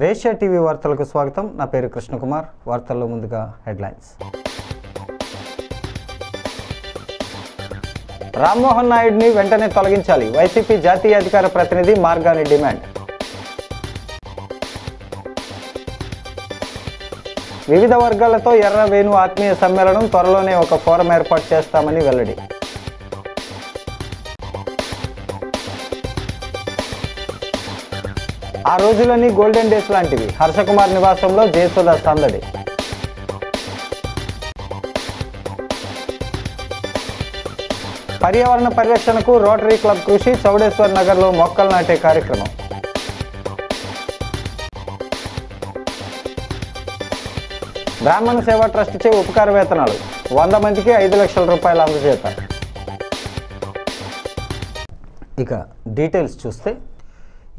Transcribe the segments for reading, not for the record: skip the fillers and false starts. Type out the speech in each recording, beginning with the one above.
రేషియా TV వార్తలకు స్వాగతం. నా పేరు కృష్ణకుమార్. వార్తల్లో ముందుగా హెడ్లైన్స్. రామ్మోహన్ నాయుడిని వెంటనే తొలగించాలి. వైసీపీ జాతీయ అధికార ప్రతినిధి మార్గాని డిమాండ్. వివిధ వర్గాలతో ఎర్ర వేణు ఆత్మీయ సమ్మేళనం, త్వరలోనే ఒక ఫోరం ఏర్పాటు చేస్తామని వెల్లడి. ఆ రోజులన్నీ గోల్డెన్ డేస్ లాంటివి. హర్షకుమార్ నివాసంలో జయసుధ సందడి. పర్యావరణ పరిరక్షణకు రోటరీ క్లబ్ కృషి. చౌడేశ్వర్ నగర్లో మొక్కలు నాటే కార్యక్రమం. బ్రాహ్మణ సేవా ట్రస్ట్ చే ఉపకార వేతనాలు 100 మందికి 5 లక్షల రూపాయల అందజేత. ఇక డీటెయిల్స్ చూస్తే,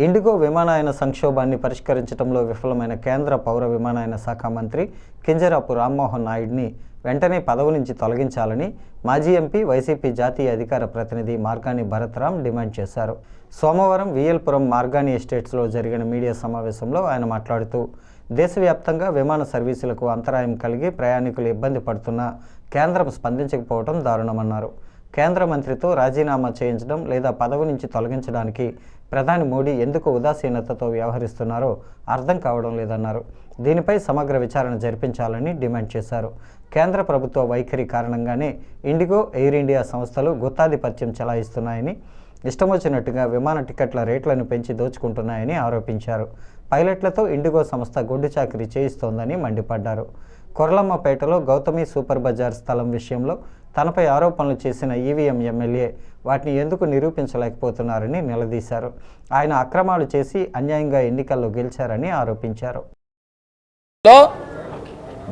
ఇండిగో విమానయాన సంక్షోభాన్ని పరిష్కరించడంలో విఫలమైన కేంద్ర పౌర విమానయాన శాఖ మంత్రి కింజరాపు రామ్మోహన్ నాయుడిని వెంటనే పదవి నుంచి తొలగించాలని మాజీ ఎంపీ, వైసీపీ జాతీయ అధికార ప్రతినిధి మార్గాని భరత్రామ్ డిమాండ్ చేశారు. సోమవారం విఎల్పురం మార్గాని ఎస్టేట్స్లో జరిగిన మీడియా సమావేశంలో ఆయన మాట్లాడుతూ, దేశవ్యాప్తంగా విమాన సర్వీసులకు అంతరాయం కలిగి ప్రయాణికులు ఇబ్బంది పడుతున్నా కేంద్రం స్పందించకపోవడం దారుణమన్నారు. కేంద్ర మంత్రితో రాజీనామా చేయించడం లేదా పదవి నుంచి తొలగించడానికి ప్రధాని మోడీ ఎందుకు ఉదాసీనతతో వ్యవహరిస్తున్నారో అర్థం కావడం లేదన్నారు. దీనిపై సమగ్ర విచారణ జరిపించాలని డిమాండ్ చేశారు. కేంద్ర ప్రభుత్వ వైఖరి కారణంగానే ఇండిగో, ఎయిర్ ఇండియా సంస్థలు గుత్తాధిపత్యం చెలాయిస్తున్నాయని, ఇష్టం వచ్చినట్టుగా విమాన టికెట్ల రేట్లను పెంచి దోచుకుంటున్నాయని ఆరోపించారు. పైలట్లతో ఇండిగో సంస్థ గొడ్డు చాకరీ చేయిస్తోందని మండిపడ్డారు. కొర్లమ్మపేటలో గౌతమి సూపర్ బజార్ స్థలం విషయంలో తనపై ఆరోపణలు చేసిన ఈవీఎం ఎమ్మెల్యే వాటిని ఎందుకు నిరూపించలేకపోతున్నారని నిలదీశారు. ఆయన అక్రమాలు చేసి అన్యాయంగా ఎన్నికల్లో గెలిచారని ఆరోపించారు.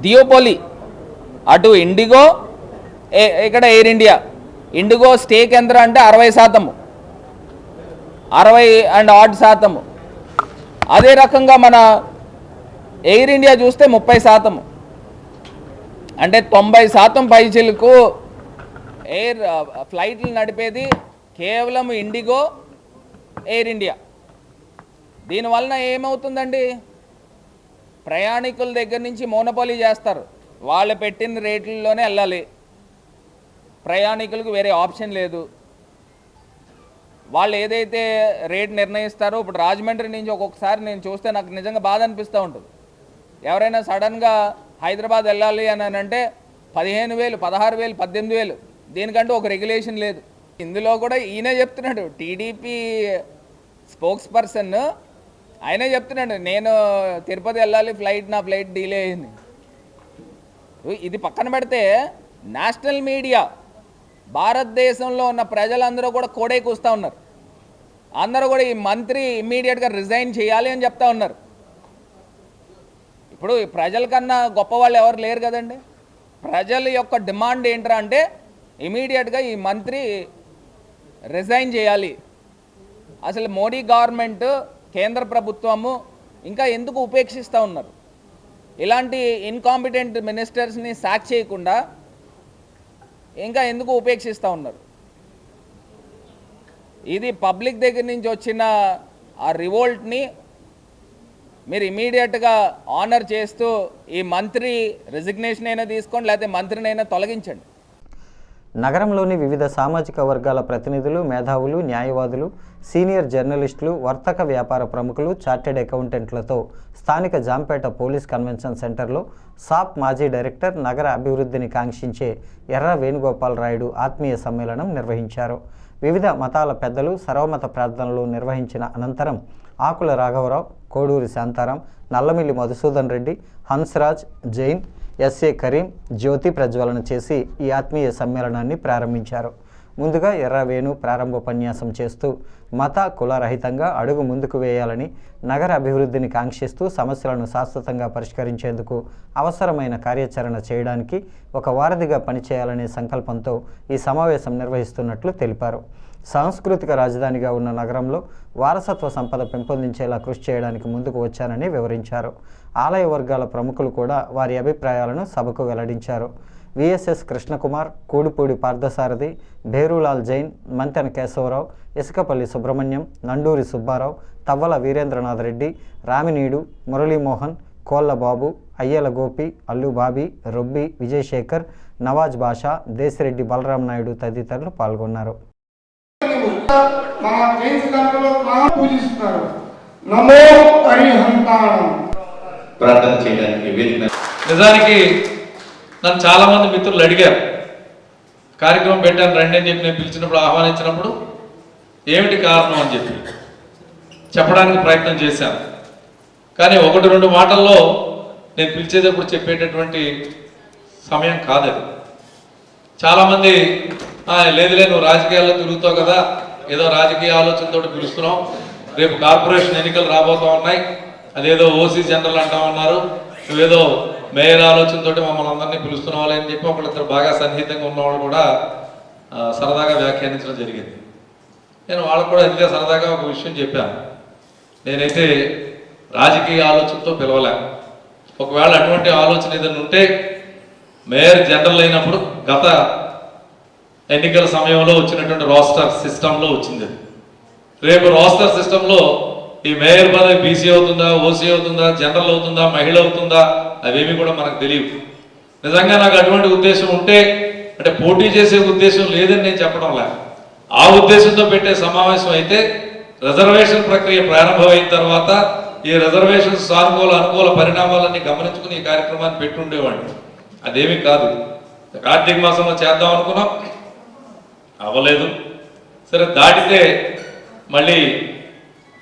దియోపోలి అటు ఇండిగో, ఇక్కడ ఎయిర్ ఇండియా. ఇండిగో స్టేక్ ఎంత అంటే 60%, 60% అదే రకంగా మన ఎయిర్ ఇండియా చూస్తే 30%. అంటే 90% పైచిలకు ఎయిర్ ఫ్లైట్లు నడిపేది కేవలం ఇండిగో, ఎయిర్ ఇండియా. దీనివలన ఏమవుతుందండి, ప్రయాణికుల దగ్గర నుంచి మోనోపోలీ చేస్తారు. వాళ్ళు పెట్టిన రేట్లలోనే వెళ్ళాలి, ప్రయాణికులకు వేరే ఆప్షన్ లేదు. వాళ్ళు ఏదైతే రేట్ నిర్ణయిస్తారో, ఇప్పుడు రాజమండ్రి నుంచి ఒక్కొక్కసారి నేను చూస్తే నాకు నిజంగా బాధ అనిపిస్తూ ఉంటుంది. ఎవరైనా సడన్గా హైదరాబాద్ వెళ్ళాలి అని అంటే 15,000, 16,000, 18,000. దీనికంటూ ఒక రెగ్యులేషన్ లేదు. ఇందులో కూడా ఈయనే చెప్తున్నాడు, టీడీపీ స్పోక్స్ పర్సన్ ఆయనే చెప్తున్నాడు, నేను తిరుపతి వెళ్ళాలి, నా ఫ్లైట్ డిలే అయింది. ఇది పక్కన పెడితే నేషనల్ మీడియా, భారతదేశంలో ఉన్న ప్రజలందరూ కూడా కోడే కూస్తూ ఉన్నారు. అందరూ కూడా ఈ మంత్రి ఇమ్మీడియట్గా రిజైన్ చేయాలి అని చెప్తా ఉన్నారు. ఇప్పుడు ప్రజల కన్నా గొప్పవాళ్ళు ఎవరు లేరు కదండి. ప్రజల యొక్క డిమాండ్ ఏంట్రా అంటే ఇమీడియట్గా ఈ మంత్రి రిజైన్ చేయాలి. అసలు మోడీ గవర్నమెంట్, కేంద్ర ప్రభుత్వము ఇంకా ఎందుకు ఉపేక్షిస్తూ ఉన్నారు? ఇలాంటి ఇన్కాంపిటెంట్ మినిస్టర్స్ని సాక్ చేయకుండా ఇంకా ఎందుకు ఉపేక్షిస్తూ ఉన్నారు? ఇది పబ్లిక్ దగ్గర నుంచి వచ్చిన ఆ రివోల్ట్ని మీరు ఇమీడియట్గా ఆనర్ చేస్తూ ఈ మంత్రి రిజిగ్నేషన్ అయినా తీసుకోండి, లేకపోతే మంత్రినైనా తొలగించండి. నగరంలోని వివిధ సామాజిక వర్గాల ప్రతినిధులు, మేధావులు, న్యాయవాదులు, సీనియర్ జర్నలిస్టులు, వర్తక వ్యాపార ప్రముఖులు, చార్టెడ్ అకౌంటెంట్లతో స్థానిక జాంపేట పోలీస్ కన్వెన్షన్ సెంటర్లో సాప్ మాజీ డైరెక్టర్, నగర అభివృద్ధిని కాంక్షించే ఎర్ర వేణుగోపాల్ రాయుడు ఆత్మీయ సమ్మేళనం నిర్వహించారు. వివిధ మతాల పెద్దలు సర్వమత ప్రార్థనలు నిర్వహించిన అనంతరం ఆకుల రాఘవరావు, కోడూరి శాంతారాం, నల్లమిల్లి మధుసూదన్ రెడ్డి, హన్స్రాజ్, జైన్, ఎస్ఏ కరీం జ్యోతి ప్రజ్వలన చేసి ఈ ఆత్మీయ సమ్మేళనాన్ని ప్రారంభించారు. ముందుగా ఎర్రవేణు ప్రారంభోపన్యాసం చేస్తూ మత కులరహితంగా అడుగు ముందుకు వేయాలని, నగర అభివృద్ధిని కాంక్షిస్తూ సమస్యలను శాశ్వతంగా పరిష్కరించేందుకు అవసరమైన కార్యాచరణ చేయడానికి ఒక వారధిగా పనిచేయాలనే సంకల్పంతో ఈ సమావేశం నిర్వహిస్తున్నట్లు తెలిపారు. సాంస్కృతిక రాజధానిగా ఉన్న నగరంలో వారసత్వ సంపద పెంపొందించేలా కృషి చేయడానికి ముందుకు వచ్చానని వివరించారు. ఆలయ వర్గాల ప్రముఖులు కూడా వారి అభిప్రాయాలను సభకు వెల్లడించారు. విఎస్ఎస్ కృష్ణకుమార్, కూడిపూడి పార్థసారథి, భేరులాల్ జైన్, మంతెన కేశవరావు, ఇసుకపల్లి సుబ్రహ్మణ్యం, నండూరి సుబ్బారావు, తవ్వల వీరేంద్రనాథ్ రెడ్డి, రామినీడు, మురళీమోహన్, కోళ్ల బాబు, అయ్యల గోపి, అల్లు బాబీ, రొబ్బి విజయశేఖర్, నవాజ్ బాషా, దేశిరెడ్డి బలరాం నాయుడు తదితరులు పాల్గొన్నారు. నిజానికి నన్ను చాలామంది మిత్రులు అడిగారు, కార్యక్రమం పెట్టాను రండి అని చెప్పి నేను పిలిచినప్పుడు, ఆహ్వానించినప్పుడు ఏమిటి కారణం అని చెప్పి చెప్పడానికి ప్రయత్నం చేశాను. కానీ 1-2 మాటల్లో నేను పిలిచేటప్పుడు చెప్పేటటువంటి సమయం కాదది. చాలామంది లేదులే నువ్వు రాజకీయాల్లో తిరుగుతావు కదా, ఏదో రాజకీయ ఆలోచనతో పిలుస్తున్నావు, రేపు కార్పొరేషన్ ఎన్నికలు రాబోతూ ఉన్నాయి, అదేదో ఓసీ జనరల్ అంటా ఉన్నారు, నువ్వేదో మేయర్ ఆలోచనతో మమ్మల్ని అందరినీ పిలుస్తున్నావు అని చెప్పి ఒకళ్ళిద్దరు బాగా సన్నిహితంగా ఉన్నవాళ్ళు కూడా సరదాగా వ్యాఖ్యానించడం జరిగింది. నేను వాళ్ళకు కూడా అందుకే సరదాగా ఒక విషయం చెప్పాను, నేనైతే రాజకీయ ఆలోచనతో పిలవలే. ఒకవేళ అటువంటి ఆలోచన ఏదైనా ఉంటే మేయర్ జనరల్ అయినప్పుడు గత ఎన్నికల సమయంలో వచ్చినటువంటి రోస్టర్ సిస్టంలో వచ్చింది. రేపు రోస్టర్ సిస్టంలో ఈ మేయర్ పదవి బీసీ అవుతుందా, ఓసీ అవుతుందా, జనరల్ అవుతుందా, మహిళ అవుతుందా, అవేమి కూడా మనకు తెలియదు. నిజంగా నాకు అటువంటి ఉద్దేశం ఉంటే, అంటే పోటీ చేసే ఉద్దేశం లేదని నేను చెప్పడం లేదు, ఆ ఉద్దేశంతో పెట్టే సమావేశం అయితే రిజర్వేషన్ ప్రక్రియ ప్రారంభమైన తర్వాత ఈ రిజర్వేషన్ సానుకూల అనుకూల పరిణామాలన్నీ గమనించుకుని ఈ కార్యక్రమాన్ని పెట్టి ఉండేవాడిని. అదేమీ కాదు, కార్తీక మాసంలో చేద్దాం అనుకున్నాం, అవ్వలేదు. సరే దాటితే మళ్ళీ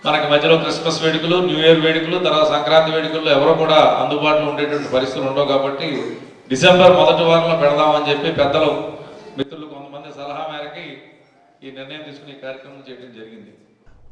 మనకి మధ్యలో క్రిస్మస్ వేడుకలు, న్యూ ఇయర్ వేడుకలు, తర్వాత సంక్రాంతి వేడుకల్లో ఎవరో కూడా అందుబాటులో ఉండేటువంటి పరిస్థితులు ఉండవు కాబట్టి డిసెంబర్ మొదటి వారంలో పెడదామని చెప్పి పెద్దలు మిత్రులు కొంతమంది సలహా మేరకి ఈ నిర్ణయం తీసుకుని ఈ కార్యక్రమం చేయడం జరిగింది.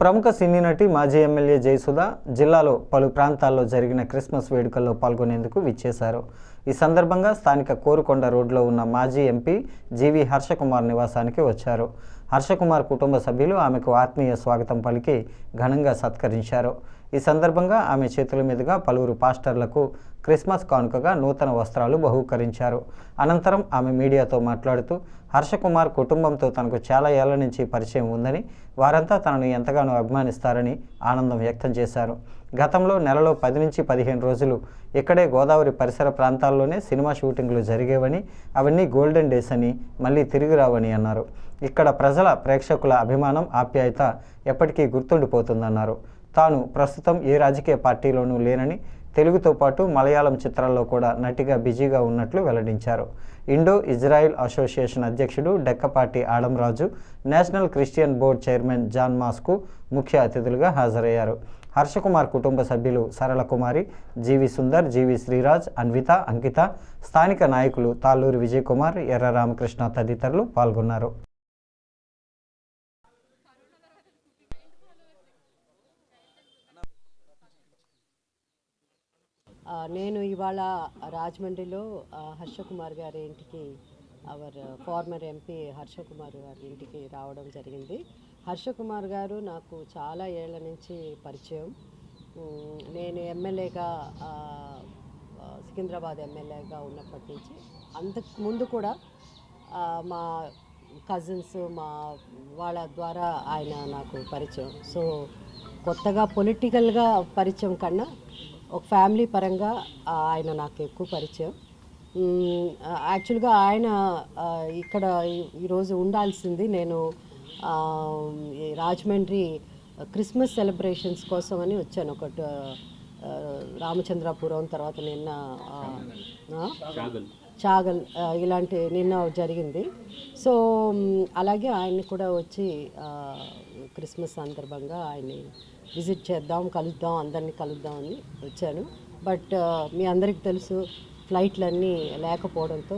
ప్రముఖ సినీ నటి మాజీ ఎమ్మెల్యే జయసుధ జిల్లాలో పలు ప్రాంతాల్లో జరిగిన క్రిస్మస్ వేడుకల్లో పాల్గొనేందుకు విచ్చేశారు. ఈ సందర్భంగా స్థానిక కోరుకొండ రోడ్లో ఉన్న మాజీ ఎంపీ జీవి హర్షకుమార్ నివాసానికి వచ్చారు. హర్షకుమార్ కుటుంబ సభ్యులు ఆమెకు ఆత్మీయ స్వాగతం పలికి ఘనంగా సత్కరించారు. ఈ సందర్భంగా ఆమె చేతుల మీదుగా పలువురు పాస్టర్లకు క్రిస్మస్ కానుకగా నూతన వస్త్రాలు బహూకరించారు. అనంతరం ఆమె మీడియాతో మాట్లాడుతూ హర్షకుమార్ కుటుంబంతో తనకు చాలా ఏళ్ల నుంచి పరిచయం ఉందని, వారంతా తనను ఎంతగానో అభిమానిస్తారని ఆనందం వ్యక్తం చేశారు. గతంలో నెలలో 10 నుంచి 15 రోజులు ఇక్కడే గోదావరి పరిసర ప్రాంతాల్లోనే సినిమా షూటింగ్లు జరిగేవని, అవన్నీ గోల్డెన్ డేస్ అని, మళ్ళీ తిరిగి రావని అన్నారు. ఇక్కడ ప్రజల ప్రేక్షకుల అభిమానం, ఆప్యాయత ఎప్పటికీ గుర్తుండిపోతుందన్నారు. తాను ప్రస్తుతం ఏ రాజకీయ పార్టీలోనూ లేనని, తెలుగుతో పాటు మలయాళం చిత్రాల్లో కూడా నటిగా బిజీగా ఉన్నట్లు వెల్లడించారు. ఇండో ఇజ్రాయిల్ అసోసియేషన్ అధ్యక్షుడు Dekkapati Adamraju, national Christian board chairman John మాస్కు ముఖ్య అతిథులుగా హాజరయ్యారు. హర్షకుమార్ కుటుంబ సభ్యులు సరళకుమారి, జీవి సుందర్, జీవి శ్రీరాజ్, అన్విత, అంకిత, స్థానిక నాయకులు తాళ్ళూరి విజయకుమార్, ఎర్ర రామకృష్ణ తదితరులు పాల్గొన్నారు. నేను ఇవాళ రాజమండ్రిలో హర్షకుమార్ గారి ఇంటికి, అవర్ ఫార్మర్ ఎంపీ హర్షకుమార్ గారి ఇంటికి రావడం జరిగింది. హర్షకుమార్ గారు నాకు చాలా ఏళ్ల నుంచి పరిచయం. నేను ఎమ్మెల్యేగా, సికింద్రాబాద్ ఎమ్మెల్యేగా ఉన్నప్పటి నుంచి, అంతకుముందు కూడా మా కజిన్స్, మా వాళ్ళ ద్వారా ఆయన నాకు పరిచయం. సో కొత్తగా పొలిటికల్గా పరిచయం కన్నా ఒక ఫ్యామిలీ పరంగా ఆయన నాకు ఎక్కువ పరిచయం. యాక్చువల్గా ఆయన ఇక్కడ ఈరోజు ఉండాల్సింది, నేను రాజమండ్రి క్రిస్మస్ సెలబ్రేషన్స్ కోసం అని వచ్చాను. ఒకటి రామచంద్రాపురం, తర్వాత నిన్న చాగల్, ఇలాంటి నిన్న జరిగింది. సో అలాగే ఆయన్ని కూడా వచ్చి క్రిస్మస్ సందర్భంగా ఆయన్ని విజిట్ చేద్దాం, కలుద్దాం, అందరినీ కలుద్దాం అని వచ్చాను. బట్ మీ అందరికీ తెలుసు, ఫ్లైట్లన్నీ లేకపోవడంతో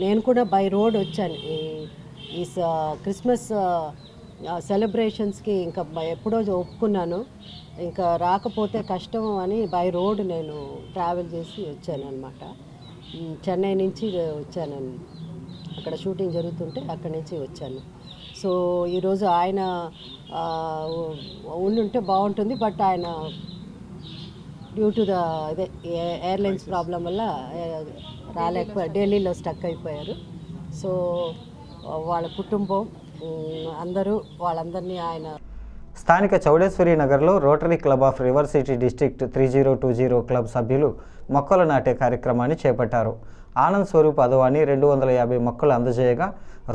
నేను కూడా బై రోడ్ వచ్చాను. ఈ క్రిస్మస్ సెలబ్రేషన్స్కి ఇంకా ఎప్పుడో ఒప్పుకున్నాను, ఇంకా రాకపోతే కష్టం అని బై రోడ్ నేను ట్రావెల్ చేసి వచ్చాను అనమాట. చెన్నై నుంచి వచ్చాను, అక్కడ షూటింగ్ జరుగుతుంటే అక్కడి నుంచి వచ్చాను. సో ఈరోజు ఆయన ఉండుంటే బాగుంటుంది, బట్ ఆయన డ్యూ టు ద ఇదే ఎయిర్లైన్స్ ప్రాబ్లం వల్ల రాలేకపోయారు, ఢిల్లీలో స్టక్ అయిపోయారు. సో వాళ్ళ కుటుంబం అందరూ వాళ్ళందరినీ ఆయన స్థానిక చౌడేశ్వరి నగర్లో rotary club of river city district 3020 club సభ్యులు మొక్కలు నాటే కార్యక్రమాన్ని చేపట్టారు. ఆనంద్ స్వరూప్ అదవాని 250 మొక్కలు అందజేయగా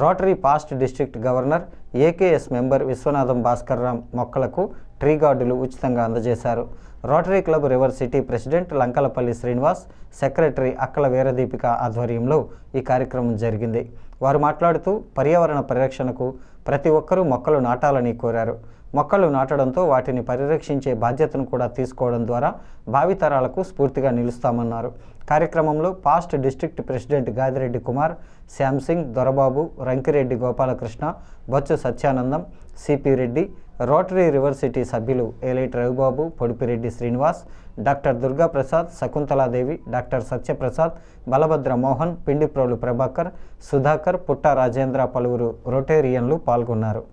Rotary past district governor AKS member Viswanatham Bhaskar Ram మొక్కలకు ట్రీ గార్డులు ఉచితంగా అందజేశారు. Rotary club river city president Lankalapalli Srinivas, secretary Akkala Veeradeepika ఆధ్వర్యంలో ఈ కార్యక్రమం జరిగింది. వారు మాట్లాడుతూ పర్యావరణ పరిరక్షణకు ప్రతి ఒక్కరూ మొక్కలు నాటాలని కోరారు. మొక్కలు నాటడంతో వాటిని పరిరక్షించే బాధ్యతను కూడా తీసుకోవడం ద్వారా భావితరాలకు స్ఫూర్తిగా నిలుస్తామన్నారు. కార్యక్రమంలో past district president Gadireddy Kumar, Shyam Singh, Dorababu, Rankireddy Gopalakrishna, Botsa Satyanandam, CP Reddy, rotary river city సభ్యులు ఏలేటి రవిబాబు, పొడిపిరెడ్డి శ్రీనివాస్, డాక్టర్ దుర్గాప్రసాద్, శకుంతలాదేవి, డాక్టర్ సత్యప్రసాద్, బలభద్ర మోహన్, పిండిప్రోలు ప్రభాకర్, సుధాకర్, పుట్ట రాజేంద్ర పలువురు రొటేరియన్లు పాల్గొన్నారు.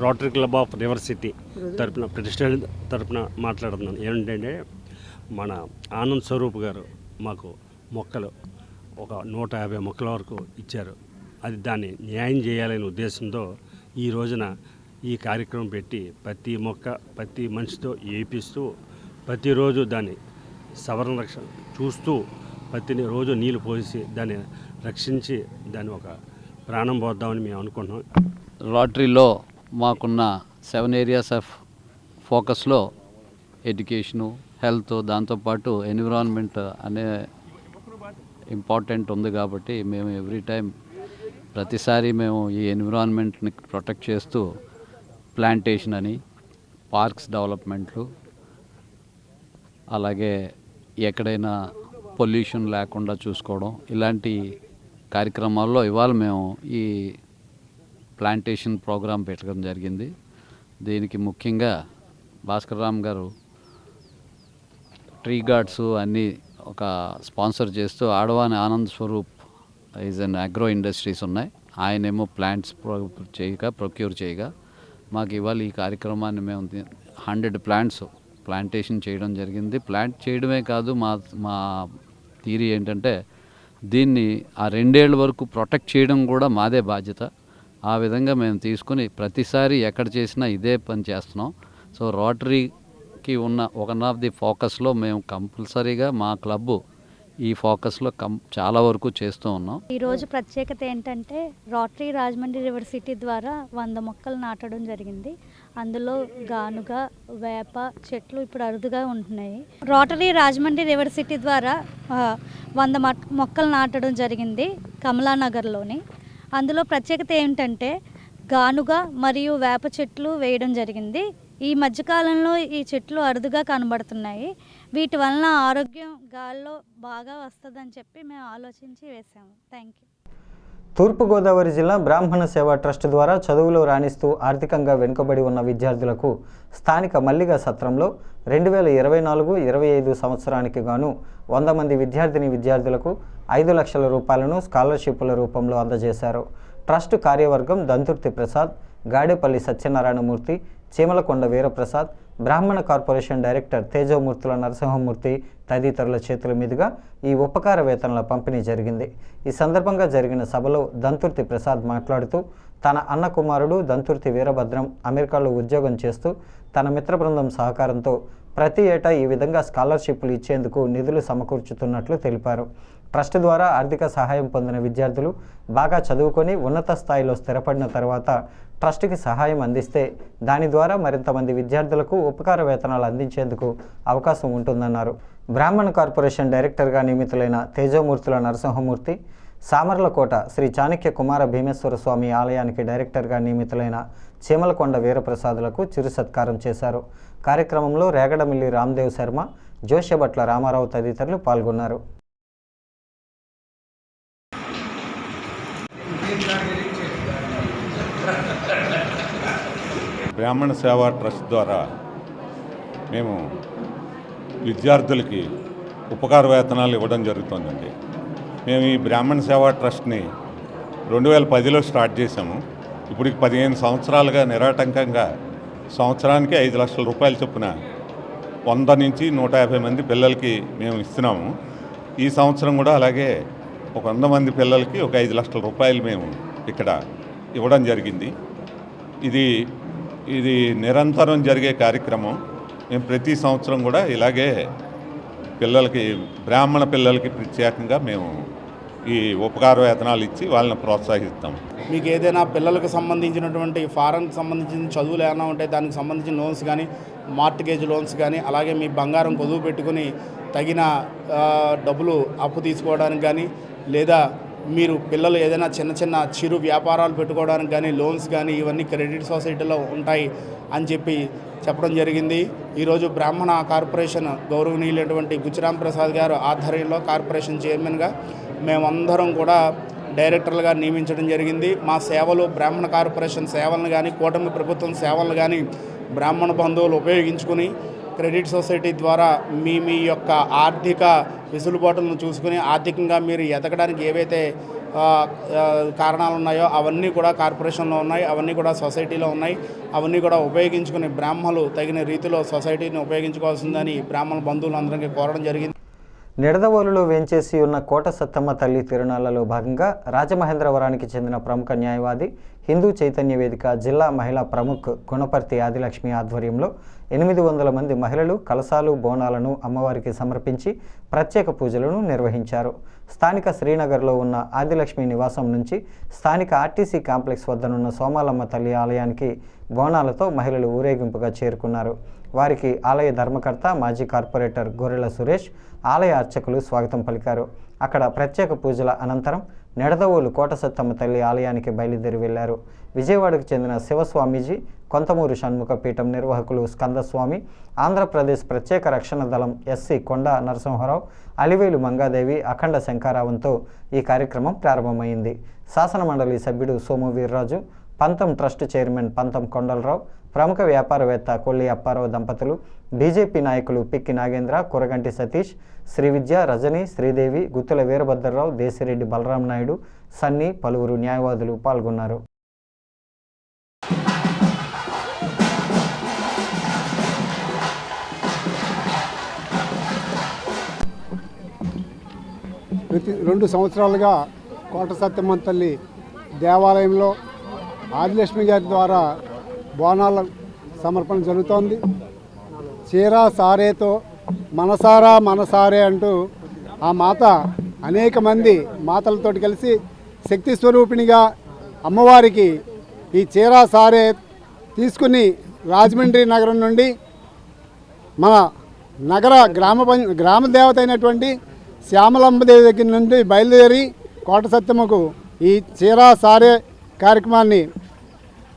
Rotary club of river city తరపున ప్రెసిడెంట్ తరపున మాట్లాడుతున్నాను. ఏంటంటే మన ఆనంద్ స్వరూప్ గారు మాకు మొక్కలు ఒక 150 మొక్కల వరకు ఇచ్చారు. అది దాన్ని న్యాయం చేయాలనే ఉద్దేశంతో ఈ రోజున ఈ కార్యక్రమం పెట్టి ప్రతి మొక్క ప్రతి మనిషితో ఏపిస్తూ ప్రతిరోజు దాన్ని సవరణ రక్షణ చూస్తూ ప్రతి రోజు నీళ్లు పోసి దాన్ని రక్షించి దాన్ని ఒక ప్రాణం పోద్దామని మేము అనుకుంటున్నాం. రోటరీలో మాకున్న 7 ఏరియాస్ ఆఫ్ ఫోకస్లో ఎడ్యుకేషను, హెల్త్, దాంతోపాటు ఎన్విరాన్మెంట్ అనే ఇంపార్టెంట్ ఉంది. కాబట్టి మేము ఎవ్రీ టైం ప్రతిసారి మేము ఈ ఎన్విరాన్మెంట్ని ప్రొటెక్ట్ చేస్తూ ప్లాంటేషన్ అని, పార్క్స్ డెవలప్మెంట్లు, అలాగే ఎక్కడైనా పొల్యూషన్ లేకుండా చూసుకోవడం, ఇలాంటి కార్యక్రమాల్లో ఇవాళ మేము ఈ ప్లాంటేషన్ ప్రోగ్రాం పెట్టడం జరిగింది. దీనికి ముఖ్యంగా భాస్కర్ రామ్ గారు ట్రీ గార్డ్స్ అన్నీ ఒక స్పాన్సర్ చేస్తూ Adavani Anand Swaroop is an agro industries ఉన్నాయి, ఆయనేమో ప్లాంట్స్ ప్రొక్యూర్ చేయగా మాకు ఇవాళ ఈ కార్యక్రమాన్ని మేము 100 ప్లాంట్స్ ప్లాంటేషన్ చేయడం జరిగింది. ప్లాంట్ చేయడమే కాదు, మా థియరీ ఏంటంటే దీన్ని ఆ 2 ఏళ్ళ వరకు ప్రొటెక్ట్ చేయడం కూడా మాదే బాధ్యత. ఆ విధంగా మేము తీసుకుని ప్రతిసారి ఎక్కడ చేసినా ఇదే పని చేస్తున్నాం. సో రోటరీకి ఉన్న వన్ ఆఫ్ ది ఫోకస్లో మేము కంపల్సరీగా మా క్లబ్ ఈ ఫోకస్లో చాలా వరకు చేస్తూ ఉన్నాం. ఈరోజు ప్రత్యేకత ఏంటంటే రోటరీ రాజమండ్రి రివర్ సిటీ ద్వారా 100 మొక్కలు నాటడం జరిగింది. అందులో గానుగ, వేప చెట్లు ఇప్పుడు అరుదుగా ఉంటున్నాయి. రోటరీ రాజమండ్రి రివర్ సిటీ ద్వారా 100 మొక్కలు నాటడం జరిగింది కమలానగర్లోని. అందులో ప్రత్యేకత ఏంటంటే గానుగ మరియు వేప చెట్లు వేయడం జరిగింది. ఈ మధ్యకాలంలో ఈ చెట్లు అరుదుగా కనబడుతున్నాయి. వీటి వలన ఆరోగ్యం గాల్లో బాగా వస్తుందని చెప్పి మేము ఆలోచించి వేసాము. Thank you. తూర్పుగోదావరి జిల్లా బ్రాహ్మణ సేవా ట్రస్ట్ ద్వారా చదువులో రాణిస్తూ ఆర్థికంగా వెనుకబడి ఉన్న విద్యార్థులకు స్థానిక మల్లిగా సత్రంలో 2024-25 సంవత్సరానికి గాను 100 మంది విద్యార్థులకు 5 లక్షల రూపాయలను స్కాలర్షిప్ల రూపంలో అందజేశారు. ట్రస్ట్ కార్యవర్గం దంతుర్తి ప్రసాద్, గాడేపల్లి సత్యనారాయణమూర్తి, చీమలకొండ వీరప్రసాద్, బ్రాహ్మణ కార్పొరేషన్ డైరెక్టర్ తేజోమూర్తుల నరసింహమూర్తి తదితరుల చేతుల మీదుగా ఈ ఉపకార వేతనాల పంపిణీ జరిగింది. ఈ సందర్భంగా జరిగిన సభలో దంతుర్తి ప్రసాద్ మాట్లాడుతూ తన అన్న కుమారుడు దంతుర్తి వీరభద్రం అమెరికాలో ఉద్యోగం చేస్తూ తన మిత్ర బృందం సహకారంతో ప్రతి ఏటా ఈ విధంగా స్కాలర్షిప్లు ఇచ్చేందుకు నిధులు సమకూర్చుతున్నట్లు తెలిపారు. ట్రస్ట్ ద్వారా ఆర్థిక సహాయం పొందిన విద్యార్థులు బాగా చదువుకొని ఉన్నత స్థాయిలో స్థిరపడిన తర్వాత ట్రస్ట్కి సహాయం అందిస్తే దాని ద్వారా మరింతమంది విద్యార్థులకు ఉపకార వేతనాలు అందించేందుకు అవకాశం ఉంటుందన్నారు. బ్రాహ్మణ కార్పొరేషన్ డైరెక్టర్గా నియమితులైన తేజోమూర్తుల నరసింహమూర్తి, సామర్లకోట శ్రీ చాణక్య కుమార భీమేశ్వర స్వామి ఆలయానికి డైరెక్టర్గా నియమితులైన చీమలకొండ వీరప్రసాదులకు చిరు సత్కారం చేశారు. కార్యక్రమంలో రేగడమిల్లి రామ్దేవ్ శర్మ, జోష్యభట్ల రామారావు తదితరులు పాల్గొన్నారు. బ్రాహ్మణ సేవా ట్రస్ట్ ద్వారా మేము విద్యార్థులకి ఉపకార వేతనాలు ఇవ్వడం జరుగుతుందండి. మేము ఈ బ్రాహ్మణ సేవా ట్రస్ట్ని 2010లో స్టార్ట్ చేశాము. ఇప్పుడు 15 సంవత్సరాలుగా నిరాటంకంగా సంవత్సరానికి 5 లక్షల రూపాయల చొప్పున 100 నుంచి 150 మంది పిల్లలకి మేము ఇస్తున్నాము. ఈ సంవత్సరం కూడా అలాగే ఒక 100 మంది పిల్లలకి ఒక 5 లక్షల రూపాయలు మేము ఇక్కడ ఇవ్వడం జరిగింది. ఇది నిరంతరం జరిగే కార్యక్రమం. మేము ప్రతి సంవత్సరం కూడా ఇలాగే పిల్లలకి, బ్రాహ్మణ పిల్లలకి ప్రత్యేకంగా మేము ఈ ఉపకార వేతనాలు ఇచ్చి వాళ్ళని ప్రోత్సహిస్తాం. మీకు ఏదైనా పిల్లలకు సంబంధించినటువంటి ఫారెన్కి సంబంధించిన చదువులు ఏమైనా ఉంటే దానికి సంబంధించిన లోన్స్ కానీ, మార్ట్గేజ్ లోన్స్ కానీ, అలాగే మీ బంగారం కొదువు పెట్టుకుని తగిన డబ్బులు అప్పు తీసుకోవడానికి కానీ, లేదా మీరు పిల్లలు ఏదైనా చిన్న చిరు వ్యాపారాలు పెట్టుకోవడానికి కానీ లోన్స్ కానీ ఇవన్నీ క్రెడిట్ సొసైటీలో ఉంటాయి అని చెప్పడం జరిగింది. ఈరోజు బ్రాహ్మణ కార్పొరేషన్ గౌరవనీయులైనటువంటి బుచ్చిరామ్ ప్రసాద్ గారు ఆధ్వర్యంలో కార్పొరేషన్ చైర్మన్గా మేమందరం కూడా డైరెక్టర్లుగా నియమించడం జరిగింది. మా సేవలు, బ్రాహ్మణ కార్పొరేషన్ సేవలను కానీ, కూటమి ప్రభుత్వం సేవలను కానీ బ్రాహ్మణ బంధువులు ఉపయోగించుకుని క్రెడిట్ సొసైటీ ద్వారా మీ యొక్క ఆర్థిక వెసులుబాటులను చూసుకుని ఆర్థికంగా మీరు ఎదగడానికి ఏవైతే కారణాలు ఉన్నాయో అవన్నీ కూడా కార్పొరేషన్లో ఉన్నాయి, అవన్నీ కూడా సొసైటీలో ఉన్నాయి. అవన్నీ కూడా ఉపయోగించుకుని బ్రాహ్మణులు తగిన రీతిలో సొసైటీని ఉపయోగించుకోవాల్సిందని బ్రాహ్మణ బంధువులందరికీ కోరడం జరిగింది. నిడదవోలులో వేంచేసి ఉన్న కోట సత్తమ్మ తల్లి తిరునాళ్లలో భాగంగా రాజమహేంద్రవరానికి చెందిన ప్రముఖ న్యాయవాది, హిందూ చైతన్య వేదిక జిల్లా మహిళా ప్రముఖ్ గుణపర్తి ఆదిలక్ష్మి ఆధ్వర్యంలో 800 మంది మహిళలు కలశాలు, బోనాలను అమ్మవారికి సమర్పించి ప్రత్యేక పూజలను నిర్వహించారు. స్థానిక శ్రీనగర్లో ఉన్న ఆదిలక్ష్మి నివాసం నుంచి స్థానిక ఆర్టీసీ కాంప్లెక్స్ వద్దనున్న సోమాలమ్మ తల్లి ఆలయానికి బోనాలతో మహిళలు ఊరేగింపుగా చేరుకున్నారు. వారికి ఆలయ ధర్మకర్త, మాజీ కార్పొరేటర్ గొర్రెల సురేష్, ఆలయ అర్చకులు స్వాగతం పలికారు. అక్కడ ప్రత్యేక పూజల అనంతరం నిడదవోలు కోట సత్తమ్మ తల్లి ఆలయానికి బయలుదేరి వెళ్లారు. విజయవాడకు చెందిన శివస్వామీజీ, కొంతమూరు షణ్ముఖ పీఠం నిర్వాహకులు స్కందస్వామి, ఆంధ్రప్రదేశ్ ప్రత్యేక రక్షణ దళం ఎస్సీ కొండ నరసింహారావు, అలివేలు మంగాదేవి అఖండ శంఖారావంతో ఈ కార్యక్రమం ప్రారంభమైంది. శాసనమండలి సభ్యుడు సోము వీర్రాజు, పంతం ట్రస్ట్ చైర్మన్ పంతం కొండలరావు, ప్రముఖ వ్యాపారవేత్త కొల్లి అప్పారావు దంపతులు, బీజేపీ నాయకులు పిక్కి నాగేంద్ర, కురగంటి సతీష్, శ్రీవిద్య, రజని, శ్రీదేవి, గుత్తుల వీరభద్రరావు, దేశిరెడ్డి బలరాం నాయుడు, సన్నీ, పలువురు న్యాయవాదులు పాల్గొన్నారు. ప్రతి 2 సంవత్సరాలుగా కోట సత్తమ్మ తల్లి దేవాలయంలో ఆదిలక్ష్మి గారి ద్వారా బోనాల సమర్పణ జరుగుతోంది. చీరా సారేతో మనసారా మనసారే అంటూ ఆ మాత అనేక మంది మాతలతోటి కలిసి శక్తి స్వరూపిణిగా అమ్మవారికి ఈ చీరా సారే తీసుకుని రాజమండ్రి నగరం నుండి మన నగర గ్రామ దేవత అయినటువంటి శ్యామలంబదేవి దగ్గర నుండి బయలుదేరి కోట సత్తమ్మకు ఈ చీరా సారే కార్యక్రమాన్ని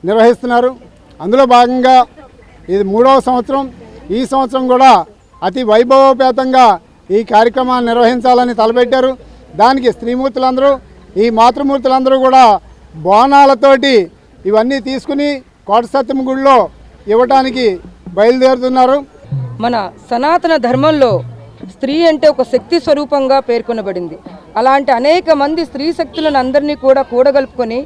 నిర్వహిస్తున్నారు. అందులో భాగంగా ఇది 3వ సంవత్సరం. ఈ సంవత్సరం కూడా అతి వైభవోపేతంగా ఈ కార్యక్రమాన్ని నిర్వహించాలని తలపెట్టారు. దానికి స్త్రీమూర్తులందరూ, ఈ మాతృమూర్తులందరూ కూడా బోనాలతోటి ఇవన్నీ తీసుకుని కోట సత్తమ్మ గుడిలో ఇవ్వటానికి బయలుదేరుతున్నారు. మన సనాతన ధర్మంలో స్త్రీ అంటే ఒక శక్తి స్వరూపంగా పేర్కొనబడింది. అలాంటి అనేక మంది స్త్రీ శక్తులను అందరినీ కూడా కూడగలుపుకొని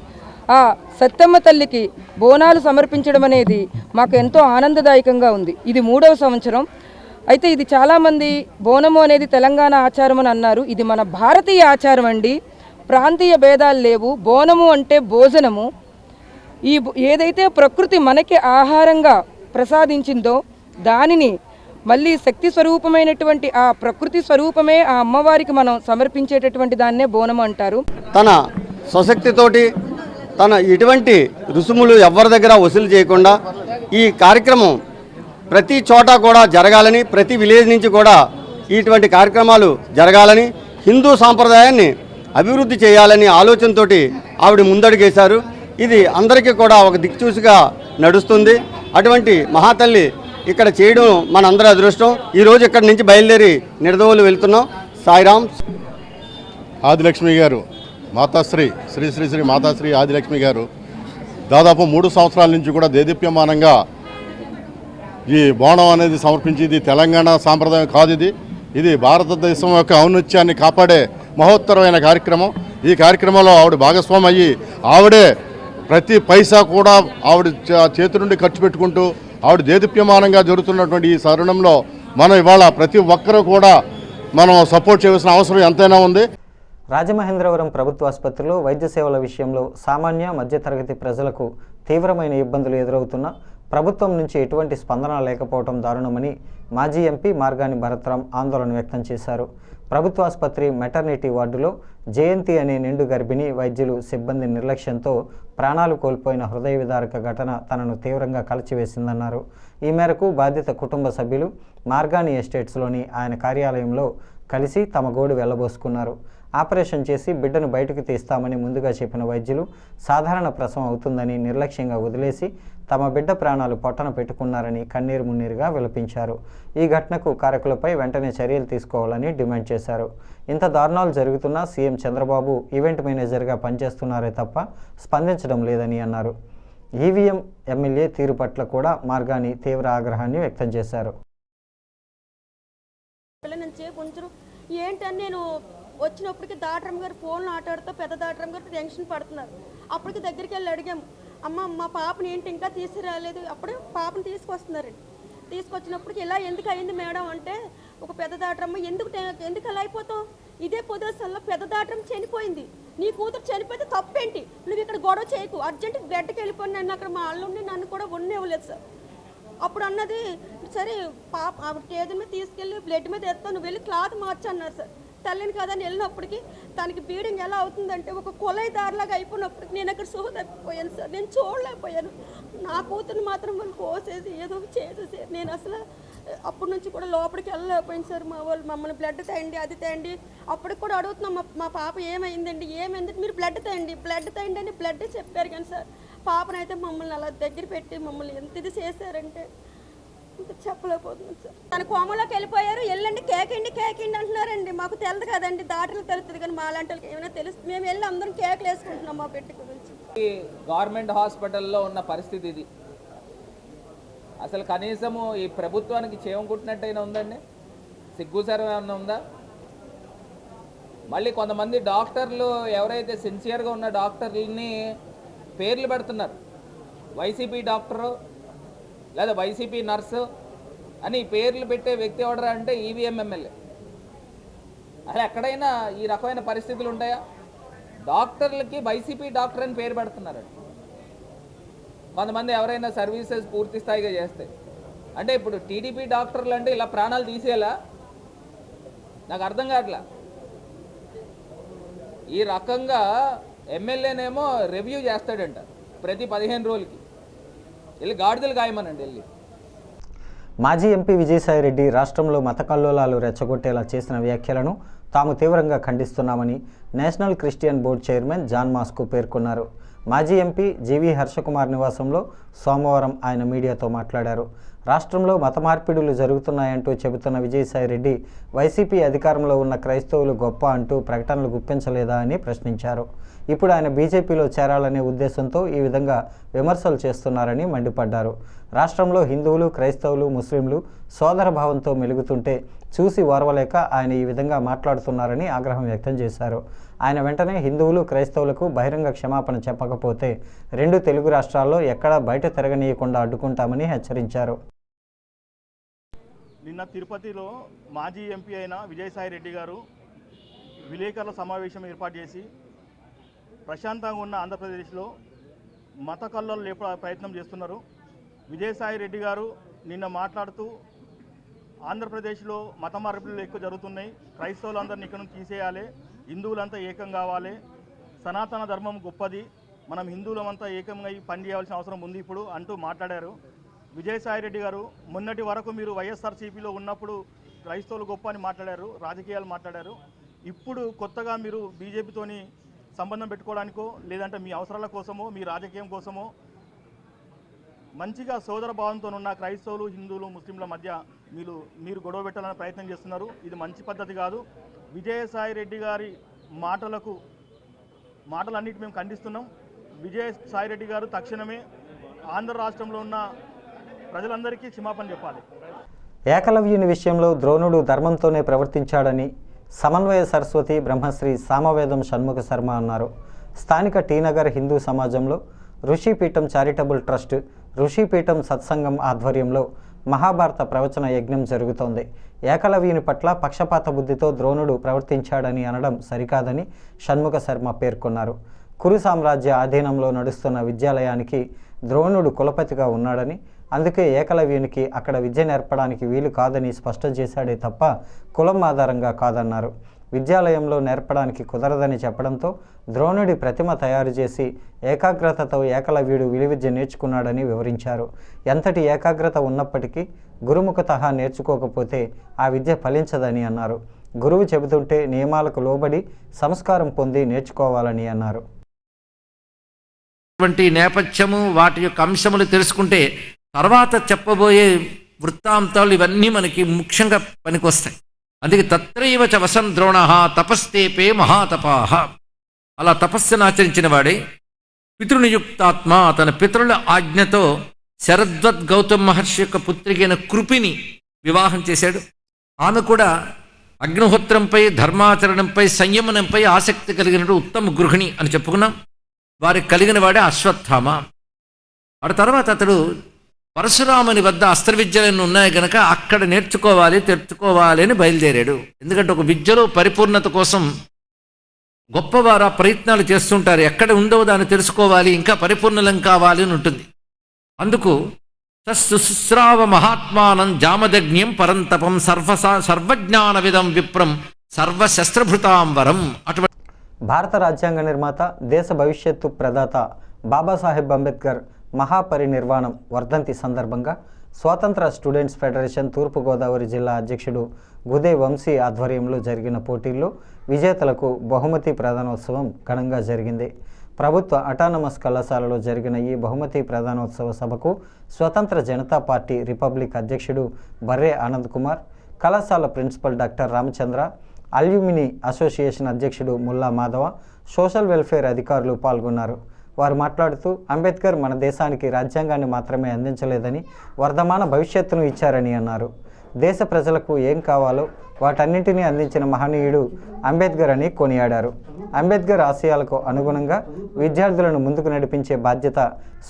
ఆ సత్తమ్మ తల్లికి బోనాలు సమర్పించడం అనేది మాకు ఎంతో ఆనందదాయకంగా ఉంది. ఇది 3వ సంవత్సరం. అయితే ఇది చాలామంది బోనము అనేది తెలంగాణ ఆచారం అని అన్నారు. ఇది మన భారతీయ ఆచారం అండి. ప్రాంతీయ భేదాలు లేవు. బోనము అంటే భోజనము. ఈ ఏదైతే ప్రకృతి మనకి ఆహారంగా ప్రసాదించిందో దానిని మళ్ళీ శక్తి స్వరూపమైనటువంటి ఆ ప్రకృతి స్వరూపమే ఆ అమ్మవారికి మనం సమర్పించేటటువంటి దాన్నే బోనం అంటారు. తన స్వశక్తితోటి తన ఇటువంటి రుసుములు ఎవరి దగ్గర వసూలు చేయకుండా ఈ కార్యక్రమం ప్రతి చోట కూడా జరగాలని, ప్రతి విలేజ్ నుంచి కూడా ఇటువంటి కార్యక్రమాలు జరగాలని, హిందూ సాంప్రదాయాన్ని అభివృద్ధి చేయాలని ఆలోచనతోటి ఆవిడ ముందడుగేశారు. ఇది అందరికీ కూడా ఒక దిక్చూసిగా నడుస్తుంది. అటువంటి మహాతల్లి ఇక్కడ చేయడం మనందరి అదృష్టం. ఈరోజు ఇక్కడి నుంచి బయలుదేరి నిడదవోలు వెళ్తున్నాం. సాయిరామ్. ఆదిలక్ష్మి గారు, మాతాశ్రీ శ్రీ శ్రీ శ్రీ మాతాశ్రీ ఆదిలక్ష్మి గారు దాదాపు 3 సంవత్సరాల నుంచి కూడా దేదీప్యమానంగా ఈ బోనం అనేది సమర్పించి, ఇది తెలంగాణ సాంప్రదాయం కాదు, ఇది ఇది భారతదేశం యొక్క ఔన్నత్యాన్ని కాపాడే మహోత్తరమైన కార్యక్రమం. ఈ కార్యక్రమంలో ఆవిడ భాగస్వామి అయ్యి ఆవిడే ప్రతి పైసా కూడా ఆవిడ చేతి నుండి ఖర్చు పెట్టుకుంటూ ఆవిడ దేదీప్యమానంగా జరుగుతున్నటువంటి ఈ తరుణంలో మనం ఇవాళ ప్రతి ఒక్కరూ కూడా మనం సపోర్ట్ చేయాల్సిన అవసరం ఎంతైనా ఉంది. రాజమహేంద్రవరం ప్రభుత్వ ఆసుపత్రిలో వైద్య సేవల విషయంలో సామాన్య మధ్యతరగతి ప్రజలకు తీవ్రమైన ఇబ్బందులు ఎదురవుతున్నా ప్రభుత్వం నుంచి ఎటువంటి స్పందన లేకపోవడం దారుణమని మాజీ ఎంపీ మార్గాని భరత్రాం ఆందోళన వ్యక్తం చేశారు. ప్రభుత్వ ఆసుపత్రి మెటర్నిటీ వార్డులో జయంతి అనే నిండు గర్భిణి వైద్యులు సిబ్బంది నిర్లక్ష్యంతో ప్రాణాలు కోల్పోయిన హృదయ విదారక ఘటన తనను తీవ్రంగా కలిచివేసిందన్నారు. ఈ మేరకు బాధిత కుటుంబ సభ్యులు మార్గాని ఎస్టేట్స్లోని ఆయన కార్యాలయంలో కలిసి తమ గోడు వెళ్లబోసుకున్నారు. ఆపరేషన్ చేసి బిడ్డను బయటకు తీస్తామని ముందుగా చెప్పిన వైద్యులు సాధారణ ప్రసవం అవుతుందని నిర్లక్ష్యంగా వదిలేసి తమ బిడ్డ ప్రాణాలు పొట్టన పెట్టుకున్నారని కన్నీరు మున్నీరుగా విలపించారు. ఈ ఘటనకు కారకులపై వెంటనే చర్యలు తీసుకోవాలని డిమాండ్ చేశారు. ఇంత దారుణాలు జరుగుతున్నా సీఎం చంద్రబాబు ఈవెంట్ మేనేజర్గా పనిచేస్తున్నారే తప్ప స్పందించడం లేదని అన్నారు. ఈవీఎం ఎమ్మెల్యే తీరు పట్ల కూడా మార్గాని తీవ్ర ఆగ్రహాన్ని వ్యక్తం చేశారు. ఏంటని నేను వచ్చినప్పటికి దాటరం గారు ఫోన్లో ఆటాడుతూ పెద్ద దాటరం గారు టెన్షన్ పడుతున్నారు. అప్పటికి దగ్గరికి వెళ్ళి అడిగాము, అమ్మ మా పాపని ఏంటి ఇంకా తీసుకురాలేదు, అప్పుడే పాపని తీసుకొస్తున్నారండి. తీసుకొచ్చినప్పటికి ఇలా ఎందుకు అయింది మేడం అంటే, ఒక పెద్ద దాటరమ్మ ఎందుకు అలా అయిపోతావు, ఇదే పొదేశంలో పెద్ద దాటరం చనిపోయింది, నీ కూతురు చనిపోతే తప్పేంటి, నువ్వు ఇక్కడ గొడవ చేయకు, అర్జెంటుగా గడ్డకి వెళ్ళిపోయి నన్ను అక్కడ మా అల్లుండి నన్ను కూడా ఉండేవ్వలేదు సార్. అప్పుడు అన్నది సరే పాప స్టేజ్ మీద తీసుకెళ్ళి బ్లడ్ మీద ఎత్తాను, వెళ్ళి క్లాత్ మార్చన్నారు సార్. తల్లిని కదని వెళ్ళినప్పటికీ తనకి బ్లీడింగ్ ఎలా అవుతుందంటే ఒక కొలైదారులాగా అయిపోయినప్పటికి నేను అక్కడ సోహ తప్పిపోయాను సార్. నేను చూడలేకపోయాను. నా కూతురుని మాత్రం వాళ్ళు కోసేసి ఏదో చేసేసి నేను అసలు అప్పటి నుంచి కూడా లోపలికి వెళ్ళలేకపోయింది సార్. మా వాళ్ళు మమ్మల్ని బ్లడ్ తేయండి అది తేయండి, అప్పటికి కూడా అడుగుతున్నాం మా పాప ఏమైందండి, ఏమైందంటే మీరు బ్లడ్ తేయండి అని బ్లడ్ చెప్పారు. కానీ సార్ పాపనైతే మమ్మల్ని అలా దగ్గర పెట్టి మమ్మల్ని ఎంత ఇది చేశారంటే చెప్పలేకపోతున్నాం సార్. తన కోమలోకి వెళ్ళిపోయారు, వెళ్ళండి కేకండి అంటున్నారండి. మాకు తెలియదు కదండి, దాటలు తెలుస్తుంది కానీ మా లాంటి వాళ్ళకి ఏమైనా తెలుస్తుంది. మేము వెళ్ళి అందరం కేకలు వేసుకుంటున్నాం మా బిడ్డ గురించి. గవర్నమెంట్ హాస్పిటల్లో ఉన్న పరిస్థితి ఇది. అసలు కనీసము ఈ ప్రభుత్వానికి చేయం కుట్టినట్టయినా ఉందండి, సిగ్గుసరం ఏమన్నా ఉందా? మళ్ళీ కొంతమంది డాక్టర్లు ఎవరైతే సిన్సియర్గా ఉన్న డాక్టర్లని పేర్లు పెడుతున్నారు, వైసీపీ డాక్టరు లేదా వైసీపీ నర్సు అని పేర్లు పెట్టే వ్యక్తి ఎవడరా అంటే ఈవీఎం ఎమ్మెల్యే. అసలు ఎక్కడైనా ఈ రకమైన పరిస్థితులు ఉంటాయా? డాక్టర్లకి వైసీపీ డాక్టర్ అని పేరు పెడుతున్నారండి. కొంతమంది ఎవరైనా సర్వీసెస్ పూర్తి స్థాయిగా చేస్తే అంటే ఇప్పుడు టీడీపీ డాక్టర్లు అంటే ఇలా ప్రాణాలు తీసేలా నాకు అర్థం కావట్లా. ఈ రకంగా ఎమ్మెల్యేనేమో రివ్యూ చేస్తాడంట ప్రతి 15 రోజులకి, వెళ్ళి గాడిదలు గాయమనండి వెళ్ళి. మాజీ ఎంపీ విజయసాయిరెడ్డి రాష్ట్రంలో మత కల్లోలాలు రెచ్చగొట్టేలా చేసిన వ్యాఖ్యలను తాము తీవ్రంగా ఖండిస్తున్నామని national Christian board chairman John మాస్కో పేర్కొన్నారు. మాజీ ఎంపీ జీవీ హర్షకుమార్ నివాసంలో సోమవారం ఆయన మీడియాతో మాట్లాడారు. రాష్ట్రంలో మత మార్పిడులు జరుగుతున్నాయంటూ చెబుతున్న విజయసాయిరెడ్డి వైసీపీ అధికారంలో ఉన్న క్రైస్తవులు గొప్ప అంటూ ప్రకటనలు గుప్పించలేదా అని ప్రశ్నించారు. ఇప్పుడు ఆయన బీజేపీలో చేరాలనే ఉద్దేశంతో ఈ విధంగా విమర్శలు చేస్తున్నారని మండిపడ్డారు. రాష్ట్రంలో హిందువులు, క్రైస్తవులు, ముస్లింలు సోదరభావంతో మెలుగుతుంటే చూసి ఓర్వలేక ఆయన ఈ విధంగా మాట్లాడుతున్నారని ఆగ్రహం వ్యక్తం చేశారు. ఆయన వెంటనే హిందువులు, క్రైస్తవులకు బహిరంగ క్షమాపణ చెప్పకపోతే 2 తెలుగు రాష్ట్రాల్లో ఎక్కడా బయట తిరగనీయకుండా అడ్డుకుంటామని హెచ్చరించారు. నిన్న తిరుపతిలో మాజీ ఎంపీ అయిన విజయసాయిరెడ్డి గారు విలేకరుల సమావేశం ఏర్పాటు చేసి ప్రశాంతంగా ఉన్న ఆంధ్రప్రదేశ్లో మత కల్లోలు లేపే ప్రయత్నం చేస్తున్నారు. విజయసాయిరెడ్డి గారు నిన్న మాట్లాడుతూ ఆంధ్రప్రదేశ్లో మత మార్పులు ఎక్కువ జరుగుతున్నాయి, క్రైస్తవులందరినీ ఇక్కడ నుంచి తీసేయాలి, హిందువులంతా ఏకం కావాలి, సనాతన ధర్మం గొప్పది, మనం హిందువులమంతా ఏకంగా పని చేయాల్సిన అవసరం ఉంది ఇప్పుడు అంటూ మాట్లాడారు. విజయసాయిరెడ్డి గారు మొన్నటి వరకు మీరు వైఎస్ఆర్సీపీలో ఉన్నప్పుడు క్రైస్తవులు గొప్ప అని మాట్లాడారు, రాజకీయాలు మాట్లాడారు. ఇప్పుడు కొత్తగా మీరు బీజేపీతోని సంబంధం పెట్టుకోవడానికో లేదంటే మీ అవసరాల కోసమో మీ రాజకీయం కోసమో మంచిగా సోదర భావంతో ఉన్న క్రైస్తవులు, హిందువులు, ముస్లింల మధ్య మీరు గొడవ పెట్టాలని ప్రయత్నం చేస్తున్నారు. ఇది మంచి పద్ధతి కాదు. విజయసాయిరెడ్డి గారి మాటలన్నిటి మేము ఖండిస్తున్నాం. విజయసాయిరెడ్డి గారు తక్షణమే ఆంధ్ర రాష్ట్రంలో ఉన్న ప్రజలందరికీ క్షమాపణ చెప్పాలి. ఏకలవ్యుని విషయంలో ద్రోణుడు ధర్మంతోనే ప్రవర్తించాడని సమన్వయ సరస్వతి బ్రహ్మశ్రీ సామవేదం షణ్ముఖ శర్మ అన్నారు. స్థానిక టీనగర్ హిందూ సమాజంలో ఋషిపీఠం చారిటబుల్ ట్రస్ట్, ఋషిపీఠం సత్సంగం ఆధ్వర్యంలో మహాభారత ప్రవచన యజ్ఞం జరుగుతోంది. ఏకలవ్యుని పట్ల పక్షపాత బుద్ధితో ద్రోణుడు ప్రవర్తించాడని అనడం సరికాదని షణ్ముఖ శర్మ పేర్కొన్నారు. కురు సామ్రాజ్య ఆధీనంలో నడుస్తున్న విద్యాలయానికి ద్రోణుడు కులపతిగా ఉన్నాడని, అందుకే ఏకలవ్యునికి అక్కడ విద్య నేర్పడానికి వీలు కాదని స్పష్టం చేశాడే తప్ప కులం ఆధారంగా కాదన్నారు. విద్యాలయంలో నేర్పడానికి కుదరదని చెప్పడంతో ద్రోణుడి ప్రతిమ తయారు చేసి ఏకాగ్రతతో ఏకలవ్యుడు విలువిద్య నేర్చుకున్నాడని వివరించారు. ఎంతటి ఏకాగ్రత ఉన్నప్పటికీ గురుముఖతః నేర్చుకోకపోతే ఆ విద్య ఫలించదని అన్నారు. గురువు చెబుతుంటే నియమాలకు లోబడి సంస్కారం పొంది నేర్చుకోవాలని అన్నారు. నేపథ్యము వాటి యొక్క అంశములు తెలుసుకుంటే తర్వాత చెప్పబోయే వృత్తాంతాలు ఇవన్నీ మనకి ముఖ్యంగా పనికొస్తాయి. అందుకే తత్రైవ చ వసన్ ద్రోణ తపస్తేపే మహాతపాహ. అలా తపస్సును ఆచరించిన వాడే పితృనియుక్తాత్మ, తన పితరుల ఆజ్ఞతో శరద్వత్ గౌతమ్ మహర్షి యొక్క పుత్రికైన కృపిని వివాహం చేశాడు. ఆమె కూడా అగ్నిహోత్రంపై, ధర్మాచరణంపై, సంయమనంపై ఆసక్తి కలిగిన ఉత్తమ గృహిణి అని చెప్పుకున్నాం. వారికి కలిగిన వాడే అశ్వత్థామ. ఆ తర్వాత అతడు పరశురాముని వద్ద అస్త్ర విద్యలను ఉన్నాయి గనక అక్కడ నేర్చుకోవాలి, తెచ్చుకోవాలి అని బయలుదేరాడు. ఎందుకంటే ఒక విద్యలో పరిపూర్ణత కోసం గొప్పవారు ప్రయత్నాలు చేస్తుంటారు. ఎక్కడ ఉందో దాన్ని తెలుసుకోవాలి, ఇంకా పరిపూర్ణలం కావాలి అని ఉంటుంది. అందుకు సుశ్రావ మహాత్మానం జామదగ్న్యం పరంతపం సర్వజ్ఞాన విధం విప్రం సర్వశస్త్రభృతాంబరం. అటువంటి భారత రాజ్యాంగ నిర్మాత, దేశ భవిష్యత్తు ప్రదాత బాబాసాహెబ్ అంబేద్కర్ మహాపరినిర్వాణం వర్ధంతి సందర్భంగా స్వాతంత్ర స్టూడెంట్స్ ఫెడరేషన్ తూర్పుగోదావరి జిల్లా అధ్యక్షుడు గుదే వంశీ ఆధ్వర్యంలో జరిగిన పోటీల్లో విజేతలకు బహుమతి ప్రదానోత్సవం ఘనంగా జరిగింది. ప్రభుత్వ అటానమస్ కళాశాలలో జరిగిన ఈ బహుమతి ప్రదానోత్సవ సభకు స్వతంత్ర జనతా పార్టీ రిపబ్లిక్ అధ్యక్షుడు బర్రే ఆనంద్ కుమార్, కళాశాల principal doctor Ramachandra, alumni association అధ్యక్షుడు ముల్లా మాధవ, సోషల్ వెల్ఫేర్ అధికారులు పాల్గొన్నారు. వారు మాట్లాడుతూ అంబేద్కర్ మన దేశానికి రాజ్యాంగాన్ని మాత్రమే అందించలేదని, వర్ధమాన భవిష్యత్తును ఇచ్చారని అన్నారు. దేశ ప్రజలకు ఏం కావాలో వాటన్నింటినీ అందించిన మహనీయుడు అంబేద్కర్ అని కొనియాడారు. అంబేద్కర్ ఆశయాలకు అనుగుణంగా విద్యార్థులను ముందుకు నడిపించే బాధ్యత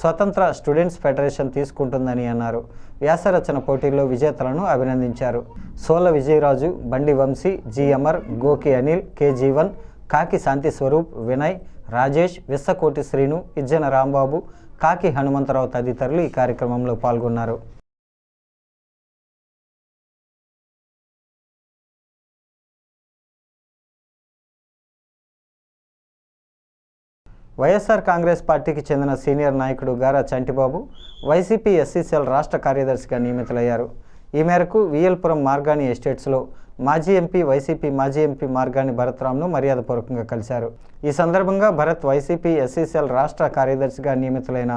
స్వతంత్ర స్టూడెంట్స్ ఫెడరేషన్ తీసుకుంటుందని అన్నారు. వ్యాసరచన పోటీల్లో విజేతలను అభినందించారు. సోల విజయరాజు, బండి వంశీ, జి అమర్, గోకి అనిల్, కె జీవన్, కాకి శాంతి స్వరూప్, వినయ్, రాజేష్, విస్సకోటి శ్రీను, ఇజ్జన రాంబాబు, కాకి హనుమంతరావు తదితరులు ఈ కార్యక్రమంలో పాల్గొన్నారు. వైఎస్ఆర్ కాంగ్రెస్ పార్టీకి చెందిన సీనియర్ నాయకుడు గారా చంటిబాబు వైసీపీ ఎస్సీసీఎల్ రాష్ట్ర కార్యదర్శిగా నియమితులయ్యారు. ఈ మేరకు విఎల్పురం మార్గాని ఎస్టేట్స్లో మాజీ ఎంపీ, వైసీపీ మాజీ ఎంపీ మార్గాని భరత్రామ్ను మర్యాదపూర్వకంగా కలిశారు. ఈ సందర్భంగా భరత్ వైసీపీ ఎస్సీసీఎల్ రాష్ట్ర కార్యదర్శిగా నియమితులైన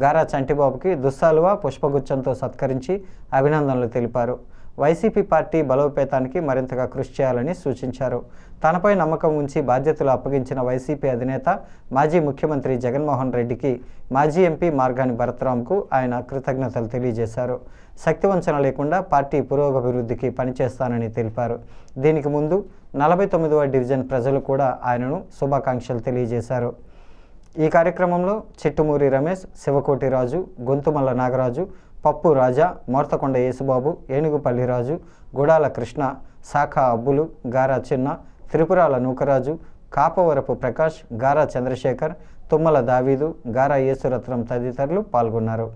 గారా చంటిబాబుకి దుస్సాలువా, పుష్పగుచ్చంతో సత్కరించి అభినందనలు తెలిపారు. వైసీపీ పార్టీ బలోపేతానికి మరింతగా కృషి చేయాలని సూచించారు. తనపై నమ్మకం ఉంచి బాధ్యతలు అప్పగించిన వైసీపీ అధినేత, మాజీ ముఖ్యమంత్రి జగన్మోహన్ రెడ్డికి మాజీ ఎంపీ మార్గాని భరత్రామ్కు ఆయన కృతజ్ఞతలు తెలియజేశారు. శక్తివంచన లేకుండా పార్టీ పురోగభివృద్ధికి పనిచేస్తానని తెలిపారు. దీనికి ముందు 49వ డివిజన్ ప్రజలు కూడా ఆయనను శుభాకాంక్షలు తెలియజేశారు. ఈ కార్యక్రమంలో చిట్టుమూరి రమేష్, శివకోటి రాజు, గొంతుమల్ల నాగరాజు, పప్పు రాజా, మోర్తకొండ యేసుబాబు, ఏనుగుపల్లి రాజు, గుడాల కృష్ణ, శాఖ అబ్బులు, గారా చిన్న, త్రిపురాల నూకరాజు, కాపవరపు ప్రకాష్, గారా చంద్రశేఖర్, తుమ్మల దావీదు, గారా యేసురత్నం తదితరులు పాల్గొన్నారు.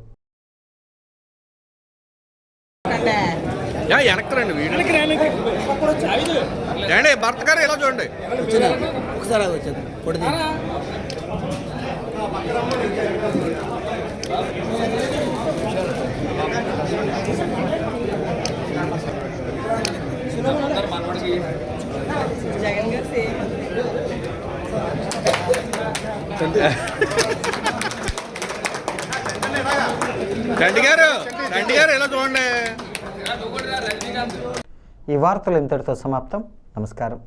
భర్త గారు ఎలా చూడండి ఒకసారి జగన్ గారు సేమ్ రండి గారు ఎలా చూడండి. ఈ వార్తలు ఇంతటితో సమాప్తం. నమస్కారం.